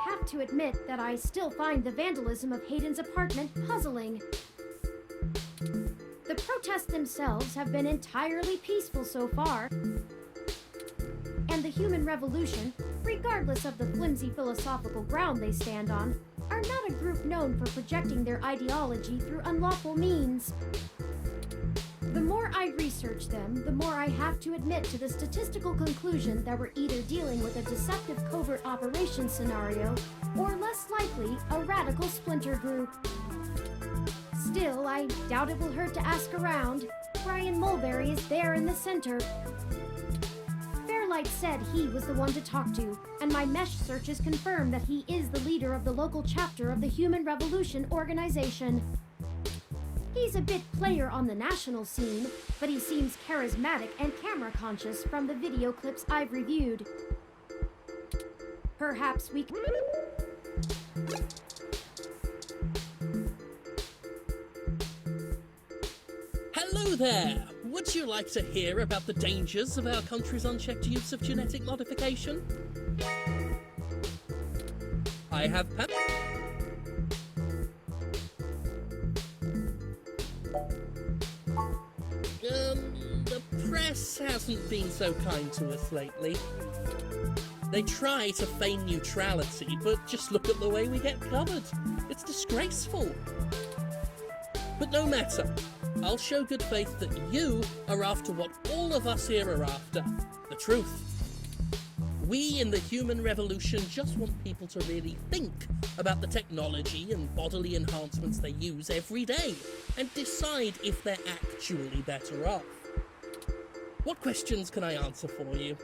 have to admit that I still find the vandalism of Hayden's apartment puzzling. The protests themselves have been entirely peaceful so far, and the human revolution, regardless of the flimsy philosophical ground they stand on, are not a group known for projecting their ideology through unlawful means. The more I research them, the more I have to admit to the statistical conclusion that we're either dealing with a deceptive covert operations scenario, or less likely, a radical splinter group. Still, I doubt it will hurt to ask around. Brian Mulberry is there in the center. Fairlight said he was the one to talk to, and my mesh searches confirm that he is the leader of the local chapter of the Human Revolution organization. He's a bit player on the national scene, but he seems charismatic and camera-conscious from the video clips I've reviewed. Perhaps we can... Hello there! Would you like to hear about the dangers of our country's unchecked use of genetic modification? I have the press hasn't been so kind to us lately. They try to feign neutrality, but just look at the way we get covered. It's disgraceful. But no matter. I'll show good faith that you are after what all of us here are after, the truth. We in the human revolution just want people to really think about the technology and bodily enhancements they use every day, and decide if they're actually better off. What questions can I answer for you?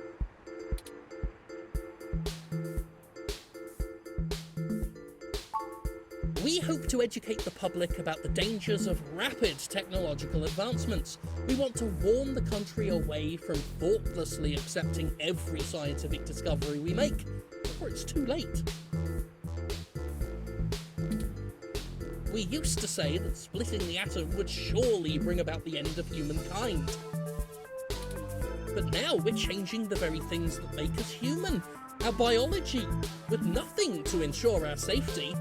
We hope to educate the public about the dangers of rapid technological advancements. We want to warn the country away from thoughtlessly accepting every scientific discovery we make before it's too late. We used to say that splitting the atom would surely bring about the end of humankind. But now we're changing the very things that make us human, our biology, with nothing to ensure our safety.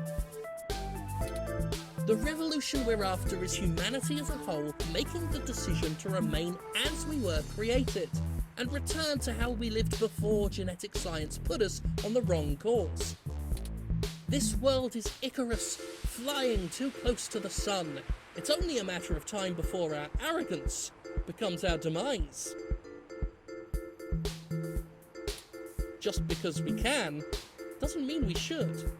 The revolution we're after is humanity as a whole making the decision to remain as we were created, and return to how we lived before genetic science put us on the wrong course. This world is Icarus, flying too close to the sun. It's only a matter of time before our arrogance becomes our demise. Just because we can, doesn't mean we should.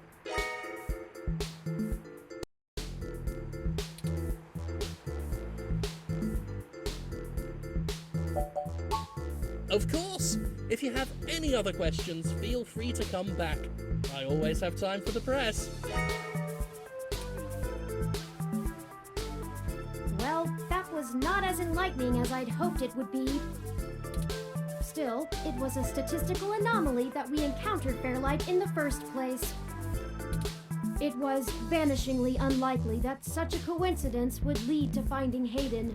Of course, if you have any other questions, feel free to come back. I always have time for the press. Well, that was not as enlightening as I'd hoped it would be. Still, it was a statistical anomaly that we encountered Fairlight in the first place. It was vanishingly unlikely that such a coincidence would lead to finding Hayden.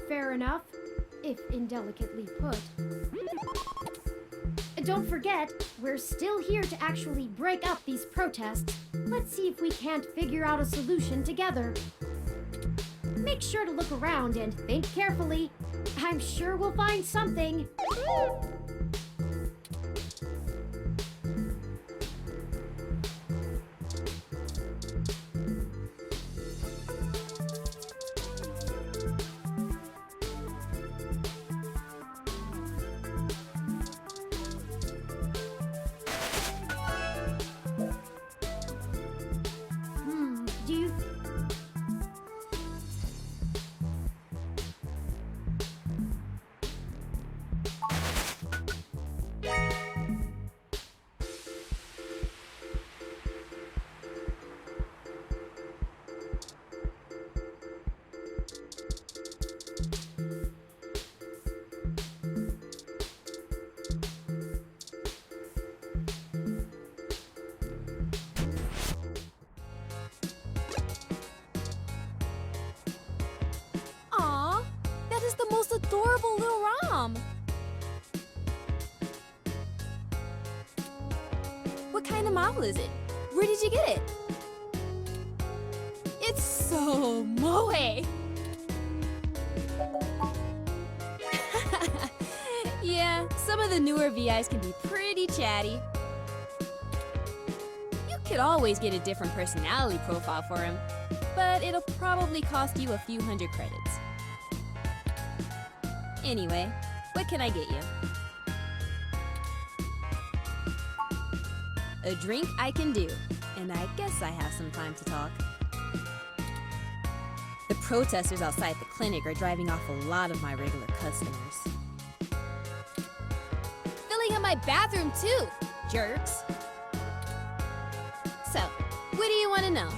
Fair enough, if indelicately put. Don't forget, we're still here to actually break up these protests. Let's see if we can't figure out a solution together. Make sure to look around and think carefully. I'm sure we'll find something. just the most adorable little ROM. What kind of model is it? Where did you get it? It's so moe. Yeah, some of the newer VIs can be pretty chatty. You could always get a different personality profile for him, but it'll probably cost you a few hundred credits. Anyway, what can I get you? A drink I can do, and I guess I have some time to talk. The protesters outside the clinic are driving off a lot of my regular customers. Filling up my bathroom too, jerks. So, what do you want to know?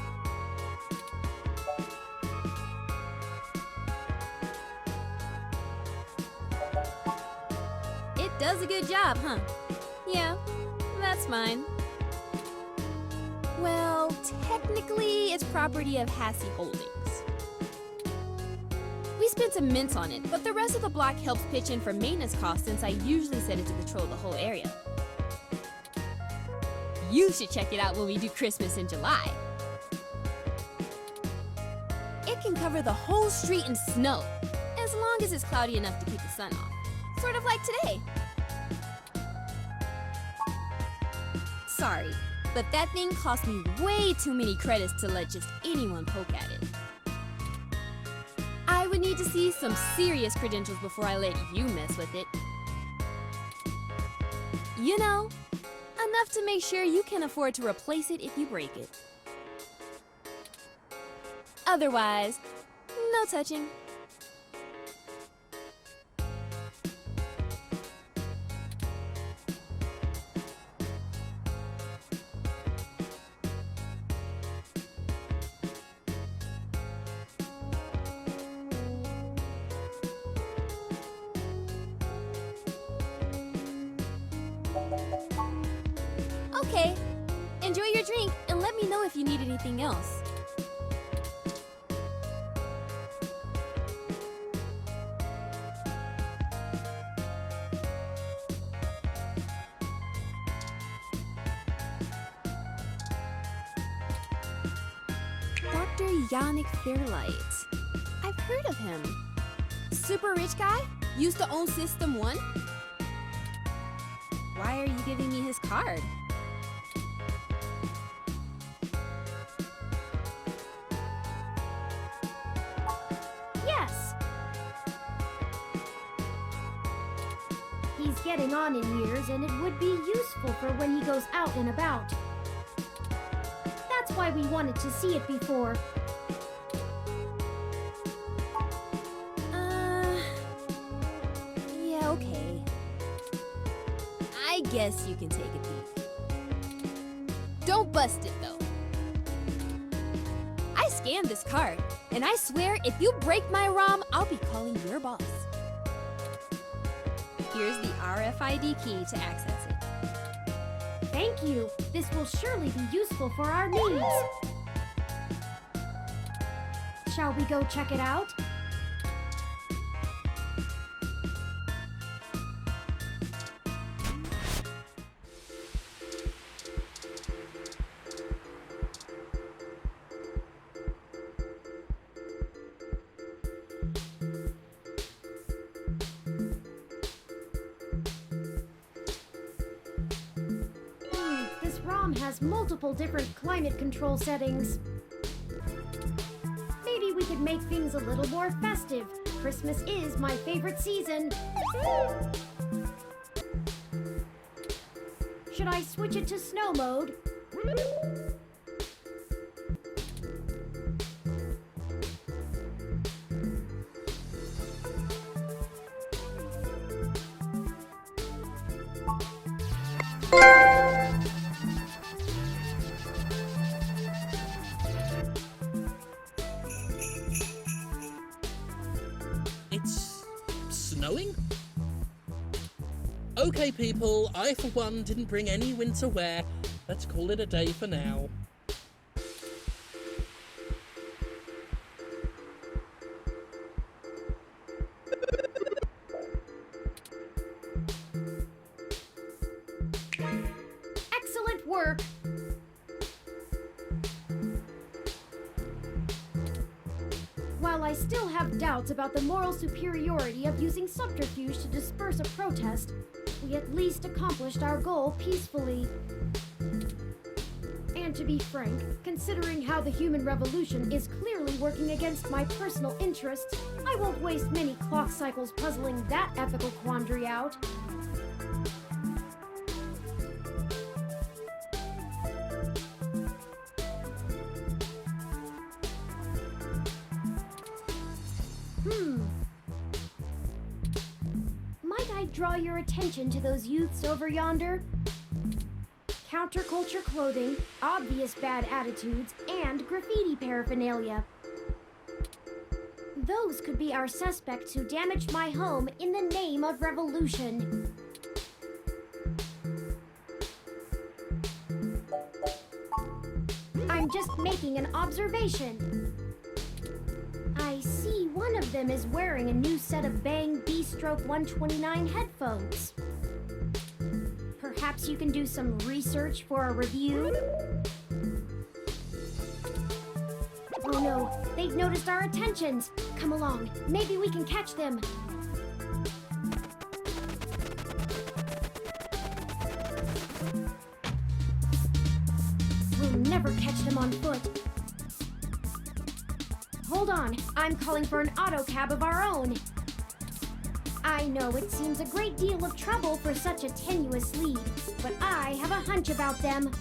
It does a good job, huh? Yeah, that's mine. Well, technically, it's property of Hassie Holdings. We spent some mints on it, but the rest of the block helps pitch in for maintenance costs since I usually set it to patrol the whole area. You should check it out when we do Christmas in July. It can cover the whole street in snow, as long as it's cloudy enough to keep the sun off. Sort of like today. Sorry, but that thing cost me way too many credits to let just anyone poke at it. I would need to see some serious credentials before I let you mess with it. You know, enough to make sure you can afford to replace it if you break it. Otherwise, no touching. Okay, enjoy your drink and let me know if you need anything else. Dr. Yannick Fairlight. I've heard of him. Super rich guy? Used to own System 1? Why are you giving me his card? Yes! He's getting on in years, and it would be useful for when he goes out and about. That's why we wanted to see it before. Yeah, okay. I guess you can take a peek. Don't bust it, though. I scanned this card, and I swear if you break my ROM, I'll be calling your boss. Here's the RFID key to access it. Thank you. This will surely be useful for our needs. Shall we go check it out? This ROM has multiple different climate control settings. Maybe we could make things a little more festive. Christmas is my favorite season. Should I switch it to snow mode? It's snowing? Okay, people, I for one didn't bring any winter wear. Let's call it a day for now. I still have doubts about the moral superiority of using subterfuge to disperse a protest, we at least accomplished our goal peacefully. And to be frank, considering how the human revolution is clearly working against my personal interests, I won't waste many clock cycles puzzling that ethical quandary out. Might I draw your attention to those youths over yonder? Counterculture clothing, obvious bad attitudes, and graffiti paraphernalia. Those could be our suspects who damaged my home in the name of revolution. I'm just making an observation. I see one of them is wearing a new set of Bang B-Stroke 129 headphones. Perhaps you can do some research for a review? Oh no, they've noticed our attentions. Come along, maybe we can catch them. We'll never catch them on foot. Hold on, I'm calling for an auto cab of our own. I know it seems a great deal of trouble for such a tenuous lead, but I have a hunch about them.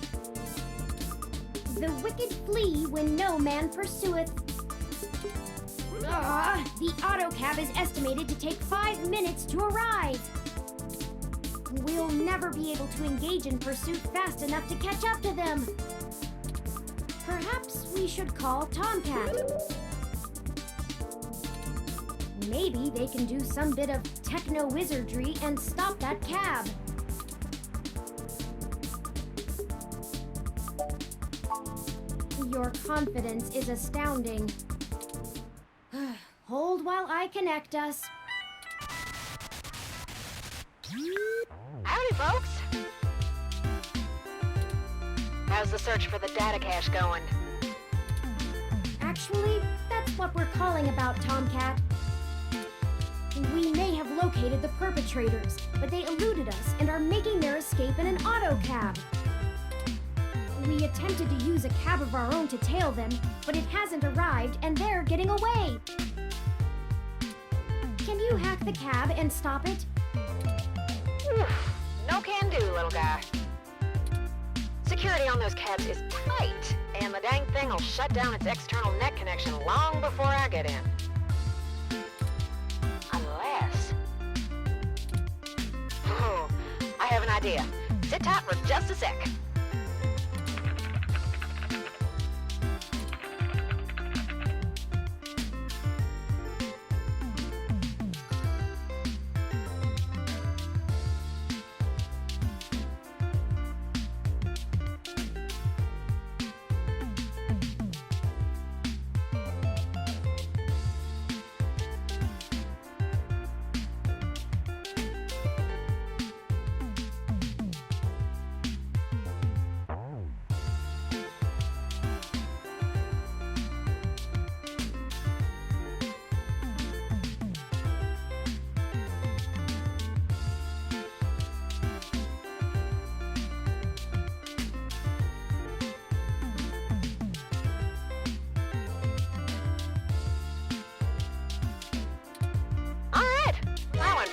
The wicked flee when no man pursueth. The auto cab is estimated to take 5 minutes to arrive. We'll never be able to engage in pursuit fast enough to catch up to them. Perhaps we should call Tomcat. Maybe they can do some bit of techno-wizardry and stop that cab. Your confidence is astounding. Hold while I connect us. Howdy, folks. How's the search for the data cache going? Actually, that's what we're calling about, Tomcat. We may have located the perpetrators, but they eluded us and are making their escape in an auto cab. We attempted to use a cab of our own to tail them, but it hasn't arrived and they're getting away. Can you hack the cab and stop it? Oof, no can do, little guy. Security on those cabs is tight, and the dang thing will shut down its external net connection long before I get in. Unless... Oh, I have an idea. Sit tight for just a sec.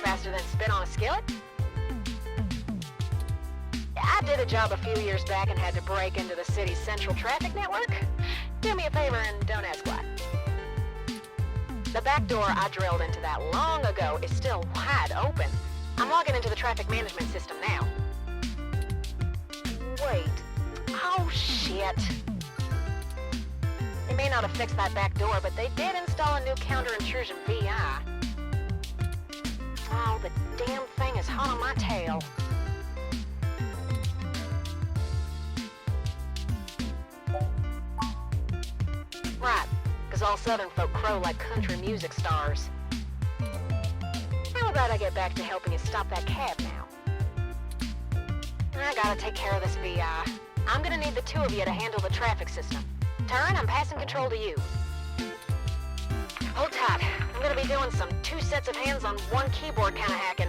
Faster than spit on a skillet. I did a job a few years back and had to break into the city's central traffic network. Do me a favor and don't ask why. The back door I drilled into that long ago is still wide open. I'm logging into the traffic management system now. Wait. Oh, shit. They may not have fixed that back door, but they did install a new counter-intrusion VI. Oh, the damn thing is hot on my tail. Right, because all southern folk crow like country music stars. How about I get back to helping you stop that cab now? I gotta take care of this VI. I'm gonna need the two of you to handle the traffic system. Turing, I'm passing control to you. Hold doing some 2 sets of hands on 1 keyboard kind of hacking.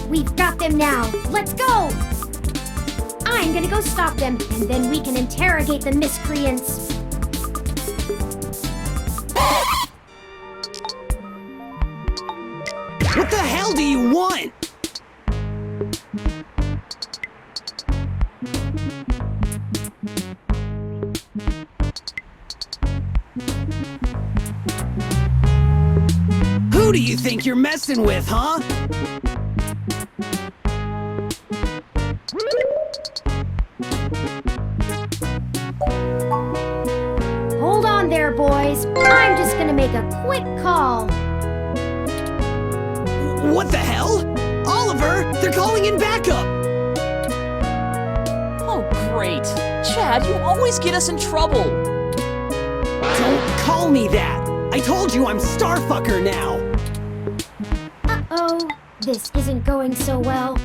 We've got them now. Let's go! I'm gonna go stop them, and then we can interrogate the miscreants. What the hell do you want? Who do you think you're messing with, huh? Hold on there, boys. I'm just gonna make a quick call. What the hell? Oliver, they're calling in backup! Oh, great. Chad, you always get us in trouble. Don't call me that! I told you I'm Starfucker now! Uh-oh. This isn't going so well.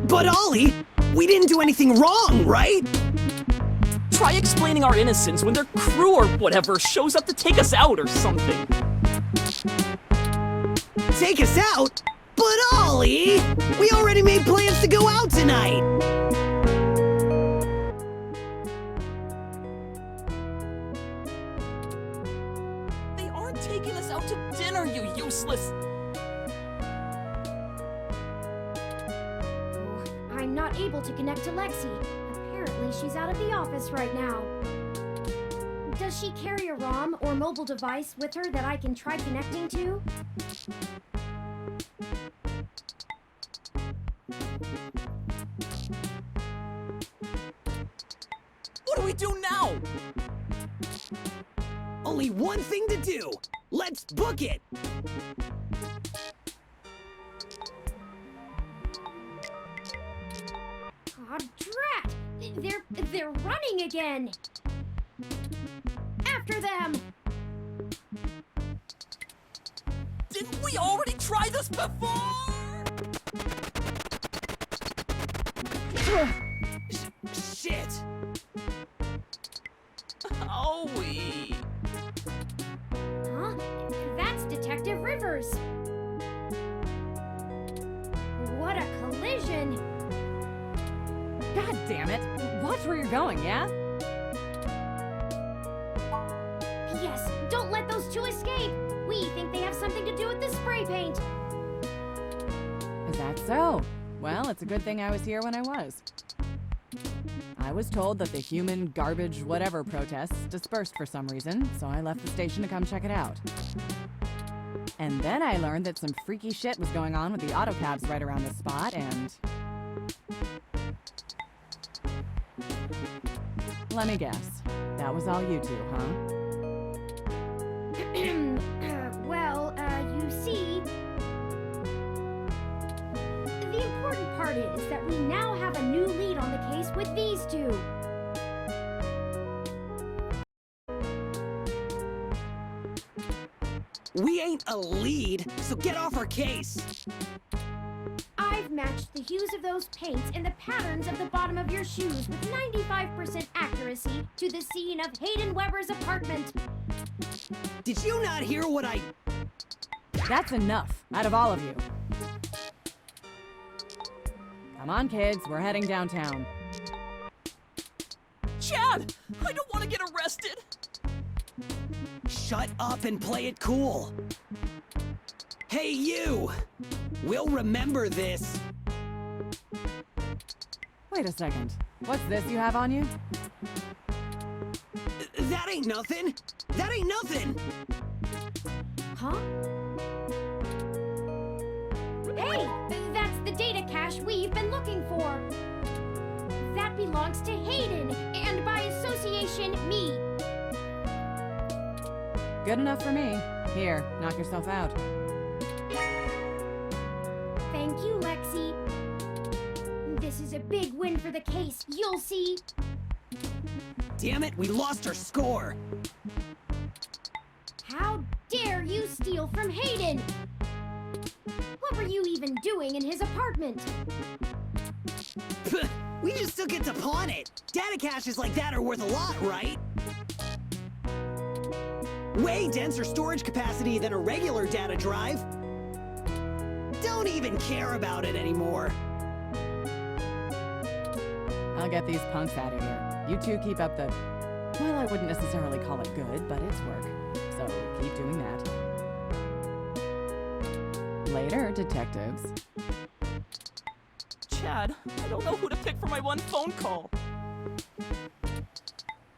But Ollie, we didn't do anything wrong, right? Try explaining our innocence when their crew or whatever shows up to take us out or something. Take us out? But Ollie, we already made plans to go out tonight! They aren't taking us out to dinner, you useless... I'm not able to connect to Lexi. Apparently, she's out of the office right now. Does she carry a ROM or mobile device with her that I can try connecting to? What do we do now? Only one thing to do! Let's book it! Aw, drat! They're running again! After them! Didn't we already try this before? Shit! Owie. Huh? That's Detective Rivers. God damn it! Watch where you're going, yeah? Yes, don't let those two escape! We think they have something to do with the spray paint! Is that so? Well, it's a good thing I was here when I was. I was told that the human garbage whatever protests dispersed for some reason, so I left the station to come check it out. And then I learned that some freaky shit was going on with the autocabs right around this spot, and... let me guess. That was all you two, huh? You see... The important part is that we now have a new lead on the case with these two. We ain't a lead, so get off our case. I've matched the hues of those paints and the patterns of the bottom of your shoes with 95% accuracy to the scene of Hayden Weber's apartment. Did you not hear what I... That's enough, out of all of you. Come on, kids, we're heading downtown. Chad! I don't want to get arrested! Shut up and play it cool. Hey, you! We'll remember this. Wait a second. What's this you have on you? That ain't nothing. That ain't nothing. Huh? Hey! That's the data cache we've been looking for. That belongs to Hayden, and by association, me. Good enough for me. Here, knock yourself out. Thank you, Lexi. This is a big win for the case, you'll see. Damn it, we lost our score. How dare you steal from Hayden? What were you even doing in his apartment? We just took it to pawn it. Data caches like that are worth a lot, right? Way denser storage capacity than a regular data drive. Don't even care about it anymore. I'll get these punks out of here. You two keep up the... well, I wouldn't necessarily call it good, but it's work. So keep doing that. Later, detectives. Chad, I don't know who to pick for my one phone call.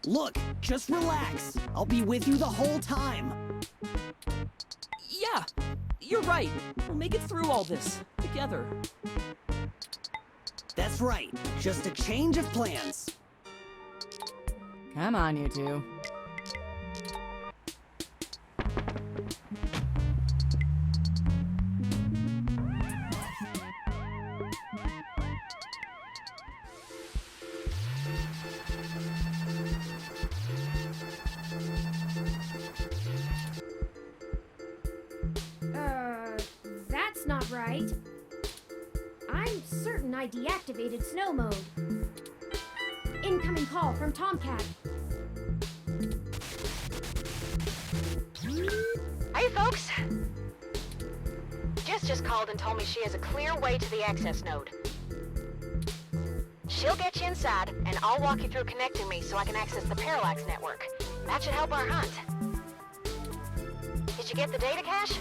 Look, just relax. I'll be with you the whole time. Yeah, you're right. We'll make it through all this, together. That's right. Just a change of plans. Come on, you two. That's not right. I'm certain I deactivated snow mode. Incoming call from Tomcat. Hey, folks. Jess just called and told me she has a clear way to the access node. She'll get you inside, and I'll walk you through connecting me so I can access the Parallax network. That should help our hunt. Did you get the data cache?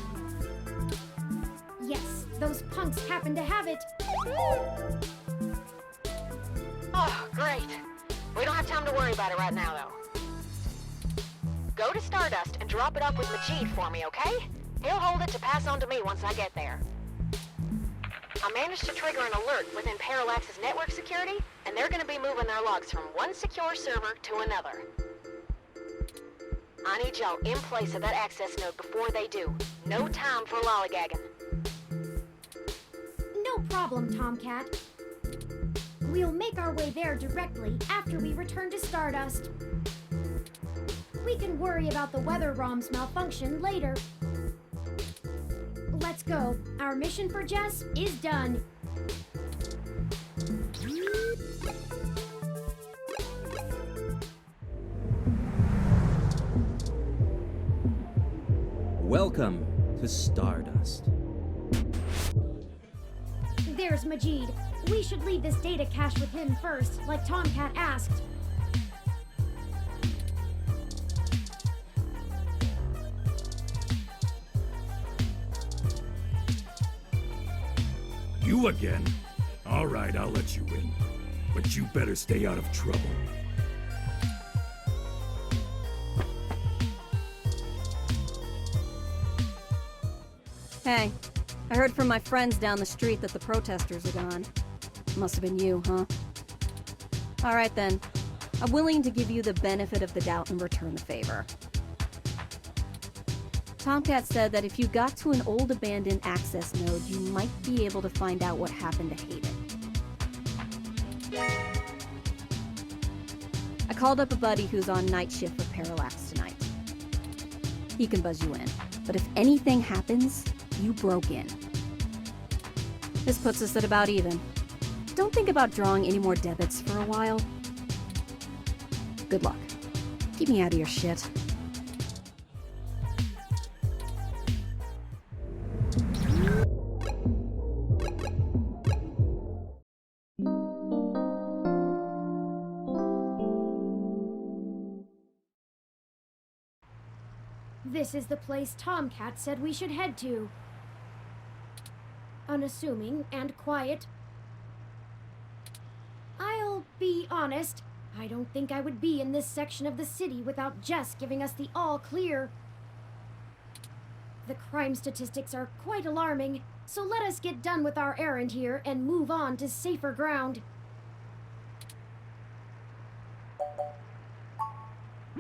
Yes, those punks happen to have it. Oh, great. We don't have time to worry about it right now, though. Go to Stardust and drop it off with Majid for me, okay? He'll hold it to pass on to me once I get there. I managed to trigger an alert within Parallax's network security, and they're gonna be moving their logs from one secure server to another. I need y'all in place of that access node before they do. No time for lollygagging. No problem, Tomcat. We'll make our way there directly after we return to Stardust. We can worry about the weather ROM's malfunction later. Let's go. Our mission for Jess is done. Welcome to Stardust. There's Majid. We should leave this data cache with him first, like Tomcat asked. You again? All right, I'll let you in. But you better stay out of trouble. Hey, I heard from my friends down the street that the protesters are gone. Must have been you, huh? All right then. I'm willing to give you the benefit of the doubt and return the favor. Tomcat said that if you got to an old abandoned access node, you might be able to find out what happened to Hayden. I called up a buddy who's on night shift for Parallax tonight. He can buzz you in, but if anything happens, you broke in. This puts us at about even. Don't think about drawing any more debits for a while. Good luck. Keep me out of your shit. This is the place Tomcat said we should head to. Unassuming and quiet. I'll be honest, I don't think I would be in this section of the city without Jess giving us the all clear. The crime statistics are quite alarming, so let us get done with our errand here and move on to safer ground.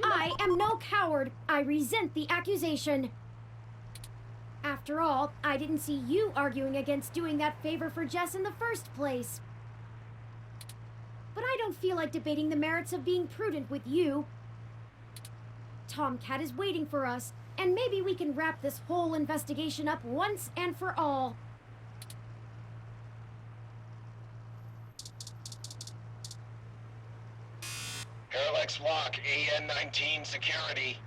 I am no coward. I resent the accusation. After all, I didn't see you arguing against doing that favor for Jess in the first place. But I don't feel like debating the merits of being prudent with you. Tomcat is waiting for us, and maybe we can wrap this whole investigation up once and for all. Parallax Walk, AN-19 security.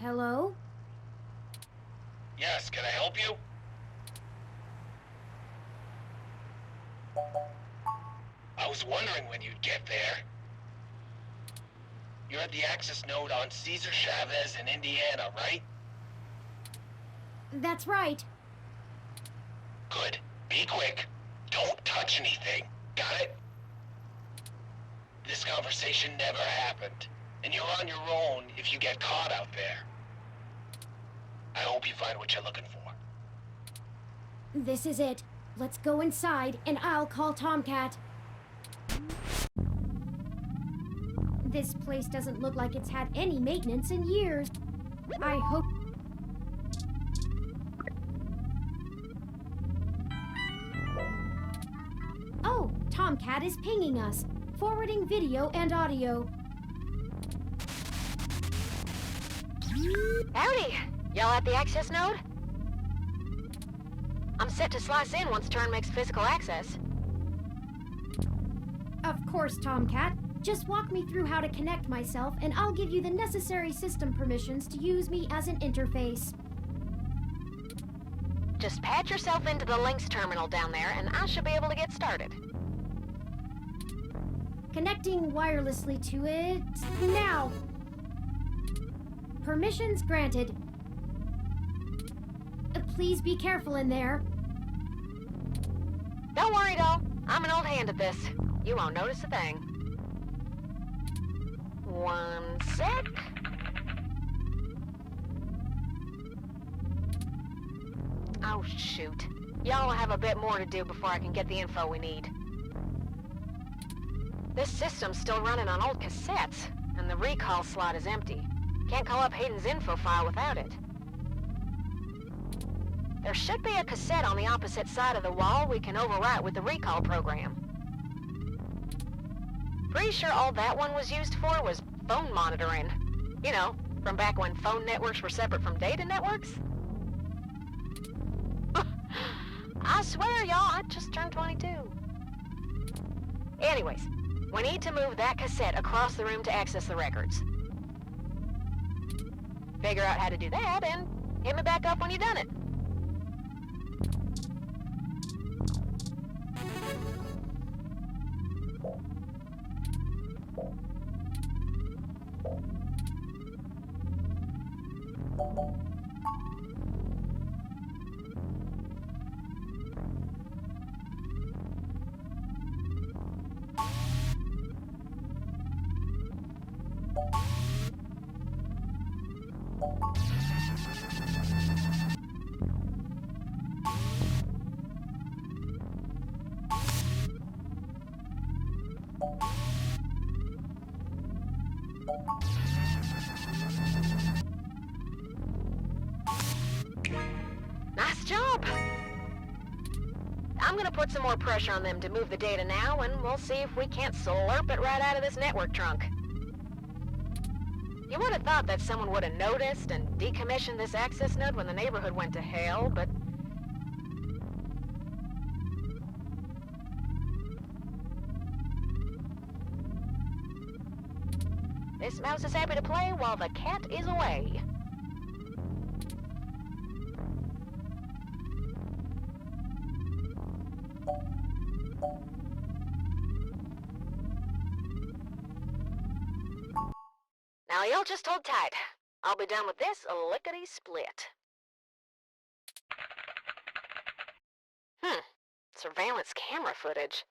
Hello? Yes, can I help you? I was wondering when you'd get there. You're at the access node on Cesar Chavez in Indiana, right? That's right. Good. Be quick. Don't touch anything. Got it? This conversation never happened, and you're on your own if you get caught out there. I hope you find what you're looking for. This is it. Let's go inside, and I'll call Tomcat. This place doesn't look like it's had any maintenance in years. I hope... Oh, Tomcat is pinging us, forwarding video and audio. Howdy! Y'all at the access node? I'm set to slice in once Turing makes physical access. Of course, Tomcat. Just walk me through how to connect myself, and I'll give you the necessary system permissions to use me as an interface. Just patch yourself into the links terminal down there, and I should be able to get started. Connecting wirelessly to it now. Permissions granted. Please be careful in there. Don't worry, doll. I'm an old hand at this. You won't notice a thing. One sec. Oh, shoot. Y'all have a bit more to do before I can get the info we need. This system's still running on old cassettes, and the recall slot is empty. Can't call up Hayden's info file without it. There should be a cassette on the opposite side of the wall we can overwrite with the recall program. Pretty sure all that one was used for was phone monitoring. You know, from back when phone networks were separate from data networks. I swear, y'all, I just turned 22. Anyways, we need to move that cassette across the room to access the records. Figure out how to do that, and hit me back up when you've done it. Nice job! I'm gonna put some more pressure on them to move the data now, and we'll see if we can't slurp it right out of this network trunk. You would have thought that someone would have noticed and decommissioned this access node when the neighborhood went to hell, but... This mouse is happy to play while the cat is away. Now you'll just hold tight. I'll be done with this lickety-split. Surveillance camera footage.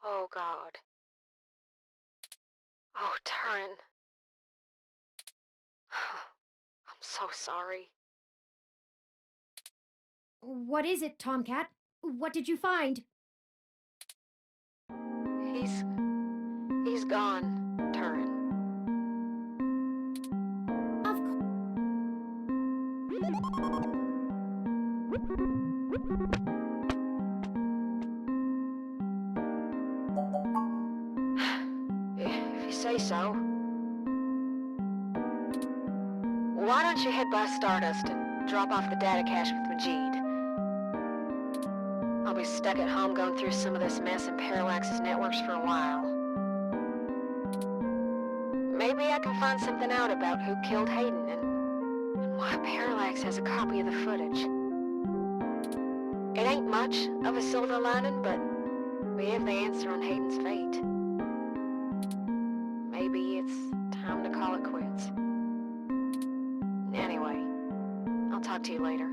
Oh, God. Oh, Turing. I'm so sorry. What is it, Tomcat? What did you find? He's gone, Turing. Of course. If you say so. Why don't you head by Stardust and drop off the data cache with Majid? I'll be stuck at home going through some of this mess in Parallax's networks for a while. Maybe I can find something out about who killed Hayden and why Parallax has a copy of the footage. It ain't much of a silver lining, but we have the answer on Hayden's fate. Maybe it's time to call it quits. Anyway, I'll talk to you later.